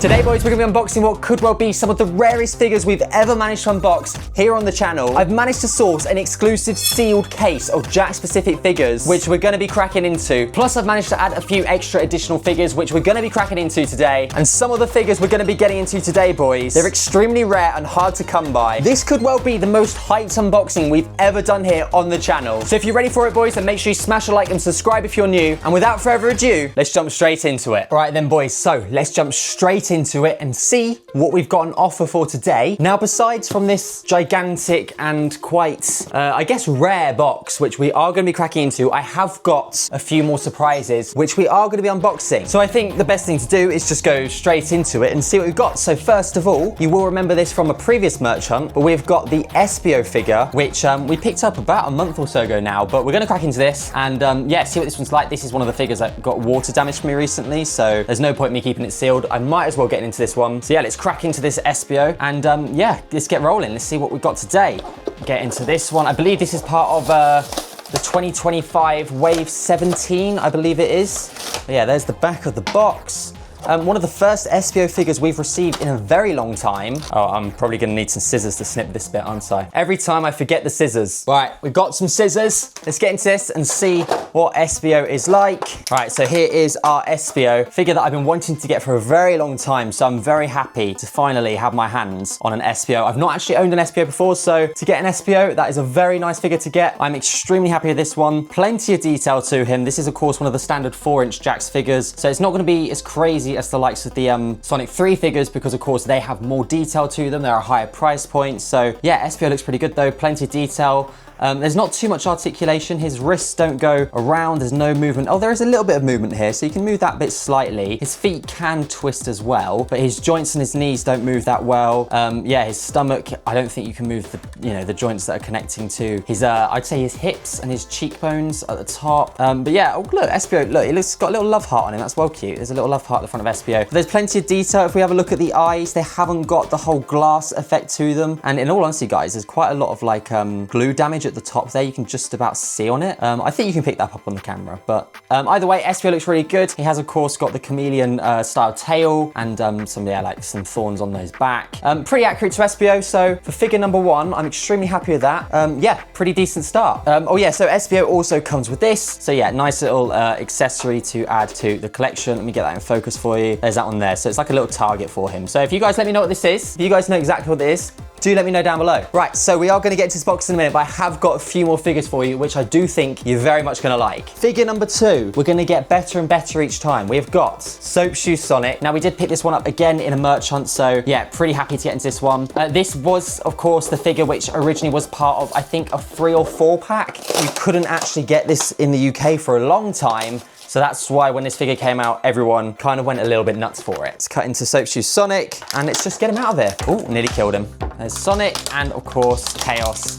Today, boys, we're going to be unboxing what could well be some of the rarest figures we've ever managed to unbox here on the channel. I've managed to source an exclusive sealed case of Jack-specific figures, which we're going to be cracking into. Plus, I've managed to add a few extra additional figures, which we're going to be cracking into today. And some of the figures we're going to be getting into today, boys, they're extremely rare and hard to come by. This could well be the most hyped unboxing we've ever done here on the channel. So if you're ready for it, boys, then make sure you smash a like and subscribe if you're new. And without further ado, let's jump straight into it. All right then, boys, so let's jump straight into it and see what we've got on offer for today. Now, besides from this gigantic and quite, I guess, rare box, which we are going to be cracking into, I have got a few more surprises, which we are going to be unboxing. So I think the best thing to do is just go straight into it and see what we've got. So first of all, you will remember this from a previous merch hunt, but we've got the SBO figure, which we picked up about a month or so ago now, but we're going to crack into this and yeah, see what this one's like. This is one of the figures that got water damage from me recently, so there's no point in me keeping it sealed. I might as well get into this one. So yeah, let's crack into this SBO and yeah, let's get rolling. Let's see what we've got today. Get into this one. I believe this is part of the 2025 Wave 17, I believe it is. But yeah, there's the back of the box. One of the first SBO figures we've received in a very long time. Oh, I'm probably gonna need some scissors to snip this bit, aren't I? Every time I forget the scissors. Right, we've got some scissors. Let's get into this and see what SBO is like. Right, so here is our SBO figure that I've been wanting to get for a very long time. So I'm very happy to finally have my hands on an SBO. I've not actually owned an SBO before, so to get an SBO, that is a very nice figure to get. I'm extremely happy with this one. Plenty of detail to him. This is, of course, one of the standard 4-inch Jax figures. So it's not gonna be as crazy as the likes of the Sonic 3 figures because, of course, they have more detail to them. They're a higher price point. So yeah, SBO looks pretty good though. Plenty of detail. There's not too much articulation. His wrists don't go around. There's no movement. Oh, there is a little bit of movement here, so you can move that bit slightly. His feet can twist as well, but his joints and his knees don't move that well. Yeah, his stomach, I don't think you can move the joints that are connecting to his, I'd say his hips and his cheekbones at the top. But yeah, oh, look, SBO, look, it's got a little love heart on him. That's well cute. There's a little love heart at the front of SBO. But there's plenty of detail. If we have a look at the eyes, they haven't got the whole glass effect to them. And in all honesty, guys, there's quite a lot of like glue damage at the top there. You can just about see on it. I think you can pick that up on the camera, but either way, SBO looks really good. He has, of course, got the chameleon style tail and some thorns on his back. Pretty accurate to SBO, so for figure number one, I'm extremely happy with that. Yeah, pretty decent start. Oh yeah, so SBO also comes with this. So yeah, nice little accessory to add to the collection. Let me get that in focus for you. There's that one there. So it's like a little target for him. So if you guys let me know what this is, if you guys know exactly what it is, do let me know down below. Right, so we are going to get to this box in a minute, but I have got a few more figures for you, which I do think you're very much going to like. Figure number two, we're going to get better and better each time. We have got Soap Shoe Sonic. Now, we did pick this one up again in a merch hunt, so yeah, pretty happy to get into this one. This was, of course, the figure which originally was part of, I think, a 3 or 4 pack. You couldn't actually get this in the UK for a long time. So that's why when this figure came out, everyone kind of went a little bit nuts for it. Let's cut into Soap Shoe Sonic and let's just get him out of here. Oh, nearly killed him. There's Sonic and, of course, Chaos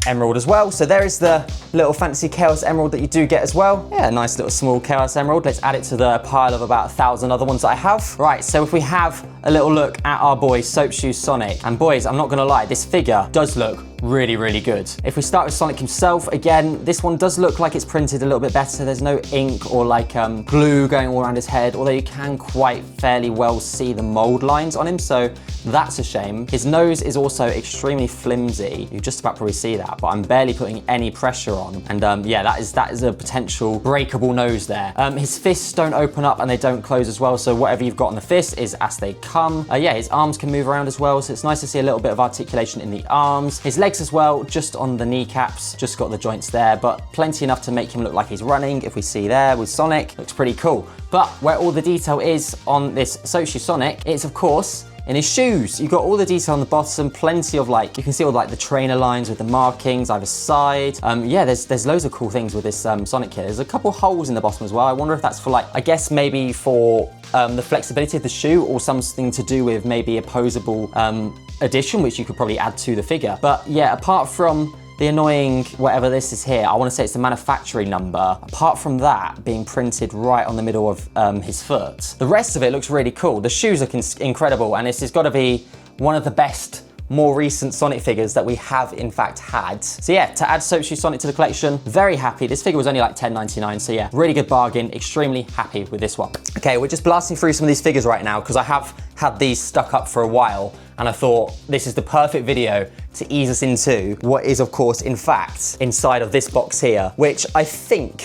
Emerald as well. So there is the little fancy Chaos Emerald that you do get as well. Yeah, nice little small Chaos Emerald. Let's add it to the pile of about 1,000 other ones that I have. Right, so if we have a little look at our boy Soap Shoe Sonic, and boys, I'm not gonna lie, this figure does look really, really good. If we start with Sonic himself, again, this one does look like it's printed a little bit better. There's no ink or like glue going all around his head, although you can quite fairly well see the mold lines on him, so that's a shame. His nose is also extremely flimsy. You just about probably see that, but I'm barely putting any pressure on. And yeah, that is a potential breakable nose there. His fists don't open up and they don't close as well, so whatever you've got on the fist is as they come. Yeah, his arms can move around as well, so it's nice to see a little bit of articulation in the arms. His legs as well, just on the kneecaps, just got the joints there, but plenty enough to make him look like he's running. If we see there with Sonic, looks pretty cool. But where all the detail is on this Soap Shoe Sonic, it's of course in his shoes. You've got all the detail on the bottom, plenty of like, you can see all like the trainer lines with the markings either side. Yeah, there's loads of cool things with this Sonic kit. There's a couple holes in the bottom as well. I wonder if that's for like, I guess maybe for the flexibility of the shoe or something to do with maybe a posable addition, which you could probably add to the figure. But yeah, apart from the annoying whatever this is here, I want to say it's the manufacturing number. Apart from that being printed right on the middle of his foot, the rest of it looks really cool. The shoes look incredible, and this has got to be one of the best more recent Sonic figures that we have in fact had. So yeah, to add Soap Shoe Sonic to the collection, very happy. This figure was only like $10.99, so yeah, really good bargain. Extremely happy with this one. Okay, we're just blasting through some of these figures right now because I have had these stuck up for a while, and I thought this is the perfect video to ease us into what is, of course, in fact, inside of this box here, which I think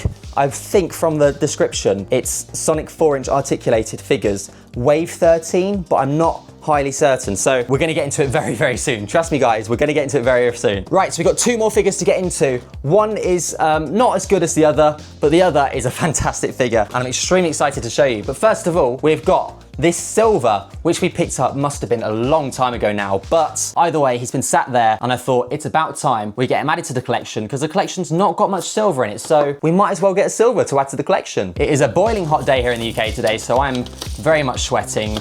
from the description, it's Sonic 4-inch articulated figures, Wave 13, but I'm not highly certain. So we're gonna get into it very, very soon. Trust me, guys, we're gonna get into it very, very soon. Right, so we've got 2 more figures to get into. One is not as good as the other, but the other is a fantastic figure, and I'm extremely excited to show you. But first of all, we've got this silver, which we picked up, must have been a long time ago now, but either way, he's been sat there, and I thought it's about time we get him added to the collection, because the collection's not got much silver in it, so we might as well get a silver to add to the collection. It is a boiling hot day here in the UK today, so I'm very much sweating.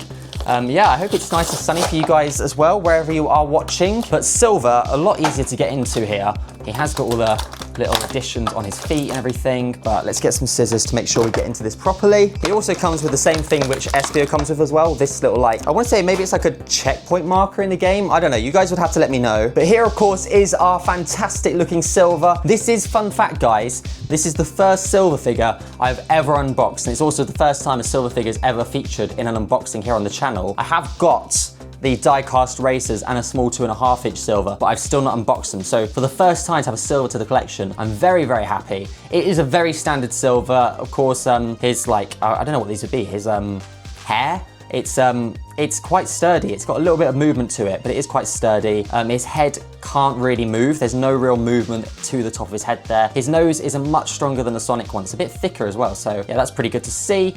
Yeah, I hope it's nice and sunny for you guys as well, wherever you are watching. But silver, a lot easier to get into here. He has got all the little additions on his feet and everything, but let's get some scissors to make sure we get into this properly. He also comes with the same thing which Espio comes with as well, this little, like, I want to say maybe it's like a checkpoint marker in the game. I don't know, you guys would have to let me know. But here, of course, is our fantastic looking silver. This is, fun fact, guys, this is the first silver figure I've ever unboxed, and it's also the first time a silver figure is ever featured in an unboxing here on the channel. I have got the die-cast racers and a small 2.5-inch silver, but I've still not unboxed them. So for the first time to have a silver to the collection, I'm very, very happy. It is a very standard silver. Of course, his, like, I don't know what these would be, his hair. It's quite sturdy. It's got a little bit of movement to it, but it is quite sturdy. His head can't really move. There's no real movement to the top of his head there. His nose is much stronger than the Sonic one. It's a bit thicker as well, so yeah, that's pretty good to see.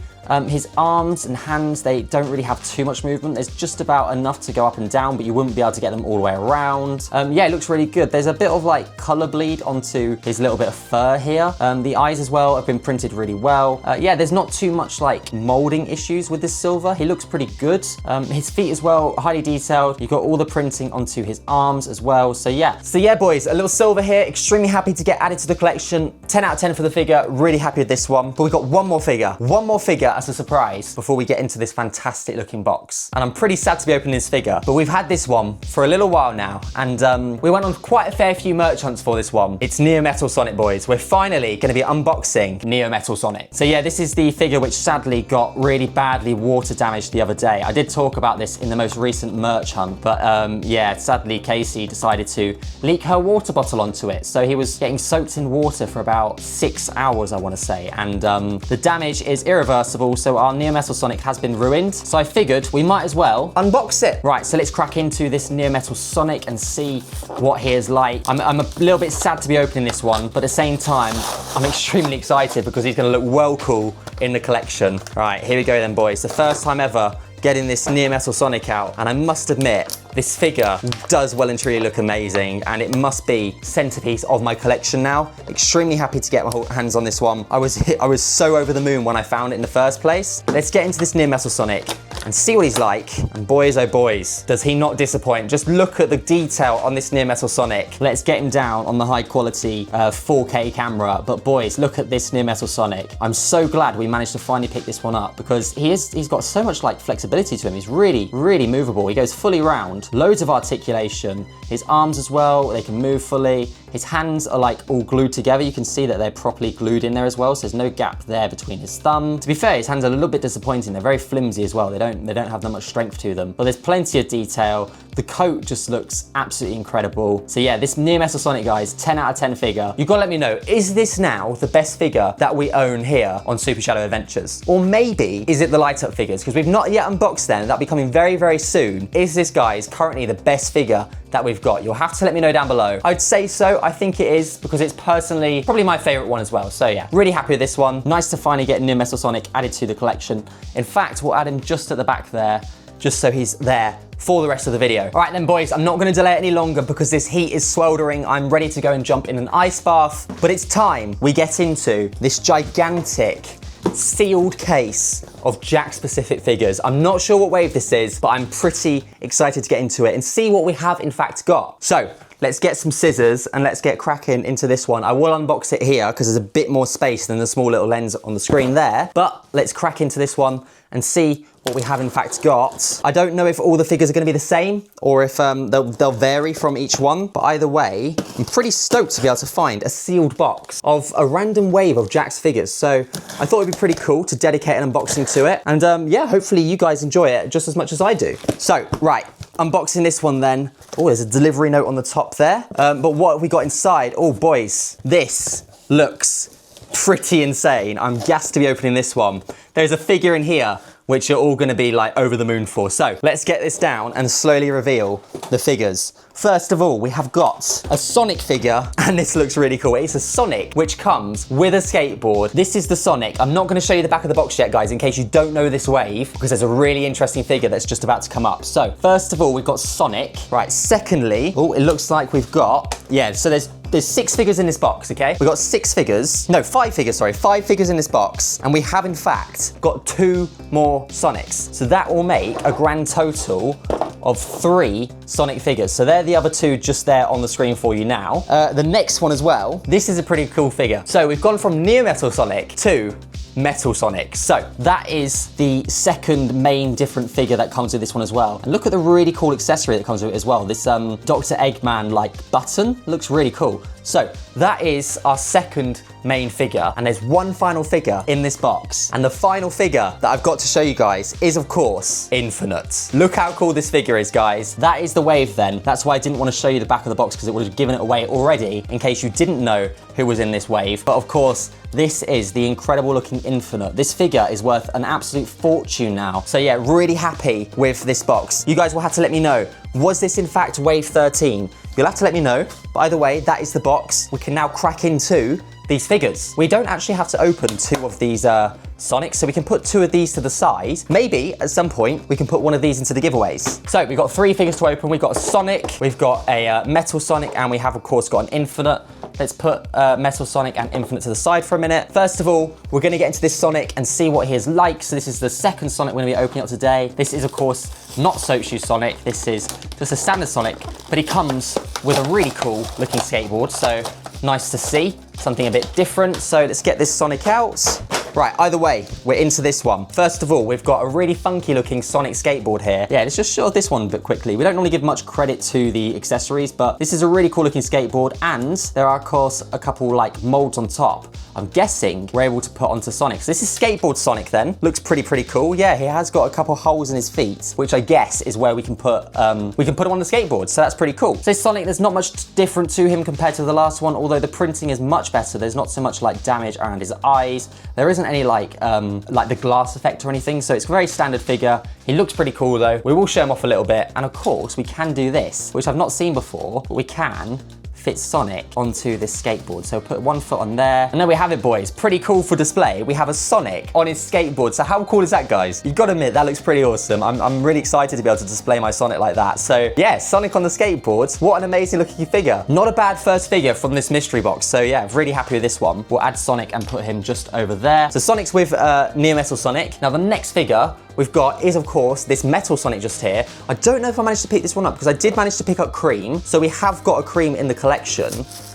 His arms and hands, they don't really have too much movement. There's just about enough to go up and down, but you wouldn't be able to get them all the way around. Yeah, it looks really good. There's a bit of like color bleed onto his little bit of fur here. The eyes as well have been printed really well. Yeah, there's not too much like molding issues with this silver. He looks pretty good. His feet as well, highly detailed. You've got all the printing onto his arms as well. So yeah, boys, a little silver here. Extremely happy to get added to the collection. 10 out of 10 for the figure. Really happy with this one. But we've got one more figure as a surprise before we get into this fantastic looking box. And I'm pretty sad to be opening this figure, but we've had this one for a little while now, and we went on quite a fair few merch hunts for this one. It's Neo Metal Sonic, boys. We're finally going to be unboxing Neo Metal Sonic. So yeah, this is the figure which sadly got really badly water damaged the other day. I did talk about this in the most recent merch hunt, but yeah, sadly Casey decided to leak her water bottle onto it. So he was getting soaked in water for about 6 hours, I want to say, and the damage is irreversible, so our Neo Metal Sonic has been ruined. So I figured we might as well unbox it. Right, so let's crack into this Neo Metal Sonic and see what he is like. I'm a little bit sad to be opening this one, but at the same time, I'm extremely excited because he's going to look well cool in the collection. Right, here we go then, boys. The first time ever getting this Neo Metal Sonic out, and I must admit, this figure does well and truly look amazing, and it must be centerpiece of my collection now. Extremely happy to get my hands on this one. I was so over the moon when I found it in the first place. Let's get into this Neo Metal Sonic and see what he's like. And boys, oh boys, does he not disappoint. Just look at the detail on this Neo Metal Sonic. Let's get him down on the high quality 4K camera. But boys, look at this Neo Metal Sonic. I'm so glad we managed to finally pick this one up, because he's got so much like flexibility to him. He's really, really movable. He goes fully round. Loads of articulation. His arms as well, they can move fully. His hands are like all glued together. You can see that they're properly glued in there as well, so there's no gap there between his thumb. To be fair, his hands are a little bit disappointing. They're very flimsy as well. They don't have that much strength to them, but there's plenty of detail. The coat just looks absolutely incredible. So yeah, this Neo Metal Sonic, guys, 10 out of 10 figure. You've got to let me know, is this now the best figure that we own here on Super Shadow Adventures? Or maybe is it the light up figures? Because we've not yet unboxed them. That'll be coming very, very soon. Is this, guys, currently the best figure that we've got? You'll have to let me know down below. I'd say so. I think it is, because it's personally probably my favorite one as well. So yeah, really happy with this one. Nice to finally get Neo Metal Sonic added to the collection. In fact, we'll add him just at the back there, just so he's there for the rest of the video. All right then, boys, I'm not going to delay it any longer because this heat is sweltering. I'm ready to go and jump in an ice bath, but it's time we get into this gigantic sealed case of Jakks specific figures. I'm not sure what wave this is, but I'm pretty excited to get into it and see what we have in fact got. So let's get some scissors and let's get cracking into this one. I will unbox it here because there's a bit more space than the small little lens on the screen there, but let's crack into this one and see what we have in fact got. I don't know if all the figures are going to be the same or if they'll vary from each one, but either way, I'm pretty stoked to be able to find a sealed box of a random wave of Jakks figures. So I thought it'd be pretty cool to dedicate an unboxing to it. And yeah, hopefully you guys enjoy it just as much as I do. So, right, unboxing this one then. Oh, there's a delivery note on the top there. But what have we got inside? Oh, boys, this looks pretty insane. I'm gassed to be opening this one. There's a figure in here which you're all gonna be like over the moon for. So let's get this down and slowly reveal the figures. First of all, we have got a Sonic figure, and this looks really cool. It's a Sonic, which comes with a skateboard. This is the Sonic. I'm not gonna show you the back of the box yet, guys, in case you don't know this wave, because there's a really interesting figure that's just about to come up. So first of all, we've got Sonic. Right, secondly, oh, it looks like we've got, yeah, so there's 6 figures in this box, okay? We've got 6 figures, no, 5 figures, sorry, 5 figures in this box, and we have in fact got 2 more Sonics. So that will make a grand total of 3 Sonic figures. So they're the other 2 just there on the screen for you now. The next one as well, this is a pretty cool figure. So we've gone from Neo Metal Sonic to Metal Sonic. So that is the second main different figure that comes with this one as well. And look at the really cool accessory that comes with it as well. This Dr. Eggman like button looks really cool. So that is our second main figure, and there's one final figure in this box. And the final figure that I've got to show you guys is, of course, Infinite. Look how cool this figure is, guys. That is the wave then. That's why I didn't want to show you the back of the box, because it would have given it away already in case you didn't know who was in this wave. But of course, this is the incredible looking Infinite. This figure is worth an absolute fortune now. So yeah, really happy with this box. You guys will have to let me know, was this in fact wave 13? You'll have to let me know. But either way, that is the box. We can now crack into these figures. We don't actually have to open 2 of these Sonics, so we can put 2 of these to the side. Maybe at some point we can put one of these into the giveaways. So we've got 3 figures to open. We've got a Sonic, we've got a Metal Sonic, and we have of course got an Infinite. Let's put Metal Sonic and Infinite to the side for a minute. First of all, we're gonna get into this Sonic and see what he is like. So this is the second Sonic we're gonna be opening up today. This is of course not Soap Shoe Sonic. This is just a standard Sonic, but he comes with a really cool looking skateboard. So nice to see, something a bit different. So let's get this Sonic out. Right, either way, we're into this one. First of all, we've got a really funky looking Sonic skateboard here. Yeah, let's just show this one a bit quickly. We don't normally give much credit to the accessories, but this is a really cool looking skateboard, and there are of course a couple like molds on top. I'm guessing we're able to put onto Sonic. So this is skateboard Sonic then. Looks pretty cool. Yeah, he has got a couple holes in his feet, which I guess is where we can put him on the skateboard. So that's pretty cool. So Sonic, there's not much different to him compared to the last one, although the printing is much better. There's not so much like damage around his eyes. There isn't any like the glass effect or anything. So it's a very standard figure. He looks pretty cool though. We will show him off a little bit. And of course we can do this, which I've not seen before, but we can fit Sonic onto this skateboard. So put 1 foot on there. And there we have it, boys. Pretty cool for display. We have a Sonic on his skateboard. So how cool is that, guys? You've got to admit, that looks pretty awesome. I'm really excited to be able to display my Sonic like that. So yeah, Sonic on the skateboard. What an amazing looking figure. Not a bad first figure from this mystery box. So yeah, really happy with this one. We'll add Sonic and put him just over there. So Sonic's with Neo Metal Sonic. Now the next figure we've got is, of course, this Metal Sonic just here. I don't know if I managed to pick this one up because I did manage to pick up Cream. So we have got a Cream in the collection,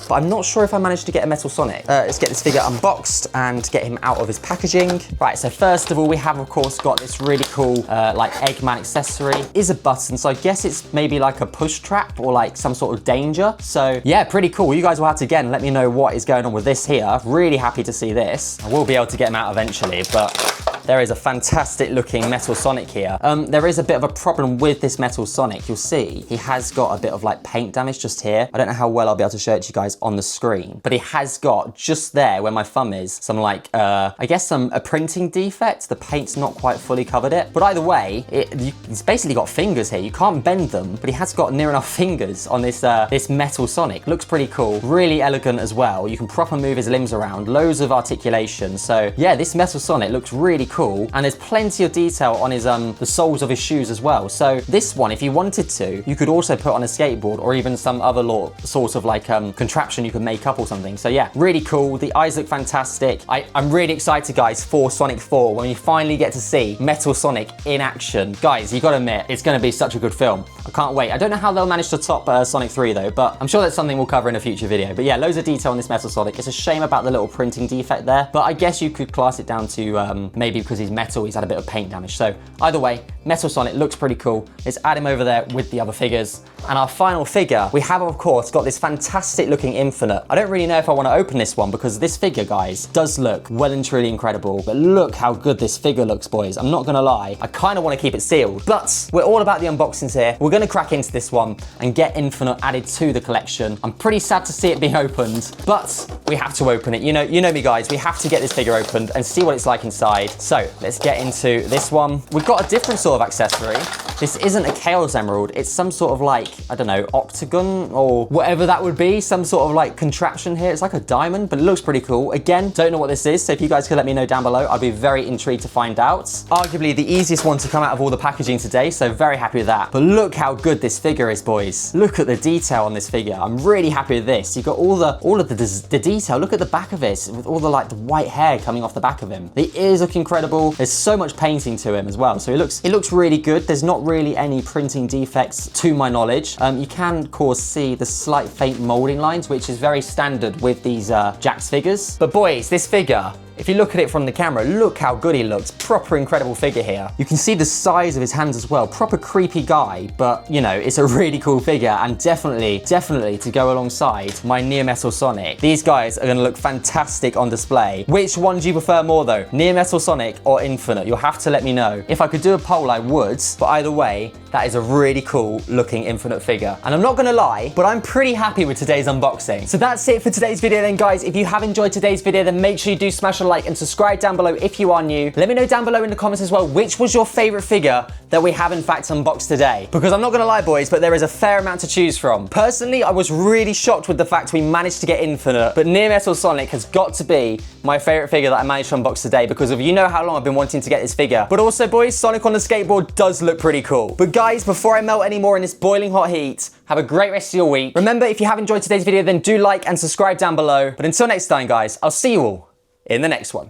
but I'm not sure if I managed to get a Metal Sonic. Let's get this figure unboxed and get him out of his packaging. Right, so first of all, we have, of course, got this really cool, like, Eggman accessory. It is a button, so I guess it's maybe like a push trap or like some sort of danger. So yeah, pretty cool. You guys will have to, again, let me know what is going on with this here. Really happy to see this. I will be able to get him out eventually, but there is a fantastic looking Metal Sonic here. There is a bit of a problem with this Metal Sonic. You'll see he has got a bit of like paint damage just here. I don't know how well I'll be able to show it to you guys on the screen, but he has got just there where my thumb is some like, I guess a printing defect. The paint's not quite fully covered it. But either way, it's basically got fingers here. You can't bend them, but he has got near enough fingers on this, this Metal Sonic. Looks pretty cool. Really elegant as well. You can proper move his limbs around. Loads of articulation. So yeah, this Metal Sonic looks really cool. And there's plenty of detail on his the soles of his shoes as well. So this one, if you wanted to, you could also put on a skateboard or even some other sort of like contraption you can make up or something. So yeah, really cool. The eyes look fantastic. I'm really excited, guys, for Sonic 4 when we finally get to see Metal Sonic in action. Guys, you gotta admit, it's gonna be such a good film. I can't wait. I don't know how they'll manage to top Sonic 3 though, but I'm sure that's something we'll cover in a future video. But yeah, loads of detail on this Metal Sonic. It's a shame about the little printing defect there, but I guess you could class it down to maybe because he's metal, he's had a bit of paint damage. So either way, Metal Sonic looks pretty cool. Let's add him over there with the other figures. And our final figure, we have, of course, got this fantastic looking Infinite. I don't really know if I want to open this one because this figure, guys, does look well and truly incredible. But look how good this figure looks, boys. I'm not going to lie. I kind of want to keep it sealed. But we're all about the unboxings here. We're going to crack into this one and get Infinite added to the collection. I'm pretty sad to see it being opened, but we have to open it. You know me, guys. We have to get this figure opened and see what it's like inside. So let's get into this one. We've got a different sort of accessory. This isn't a Chaos Emerald. It's some sort of like, I don't know, octagon or whatever that would be. Some sort of like contraption here. It's like a diamond, but it looks pretty cool. Again, don't know what this is. So if you guys could let me know down below, I'd be very intrigued to find out. Arguably the easiest one to come out of all the packaging today. So very happy with that. But look how good this figure is, boys. Look at the detail on this figure. I'm really happy with this. You've got all of the detail. Look at the back of it with all the like the white hair coming off the back of him. The ears look incredible. There's so much painting to him as well. So it looks really good. There's not really any printing defects to my knowledge. You can, of course, see the slight faint molding lines, which is very standard with these Jax figures. But boys, this figure, if you look at it from the camera, look how good he looks. Proper incredible figure here. You can see the size of his hands as well. Proper creepy guy, but you know, it's a really cool figure and definitely to go alongside my Near Metal Sonic. These guys are gonna look fantastic on display. Which one do you prefer more though? Near Metal Sonic or Infinite? You'll have to let me know. If I could do a poll, I would, but either way, that is a really cool looking Infinite figure. And I'm not gonna lie, but I'm pretty happy with today's unboxing. So that's it for today's video then, guys. If you have enjoyed today's video, then make sure you do smash a like and subscribe down below if you are new. Let me know down below in the comments as well, which was your favorite figure that we have in fact unboxed today. Because I'm not gonna lie, boys, but there is a fair amount to choose from. Personally, I was really shocked with the fact we managed to get Infinite, but Near Metal Sonic has got to be my favorite figure that I managed to unbox today because of, you know how long I've been wanting to get this figure. But also, boys, Sonic on the skateboard does look pretty cool. But guys, before I melt any more in this boiling hot heat, have a great rest of your week. Remember, if you have enjoyed today's video, then do like and subscribe down below. But until next time, guys, I'll see you all in the next one.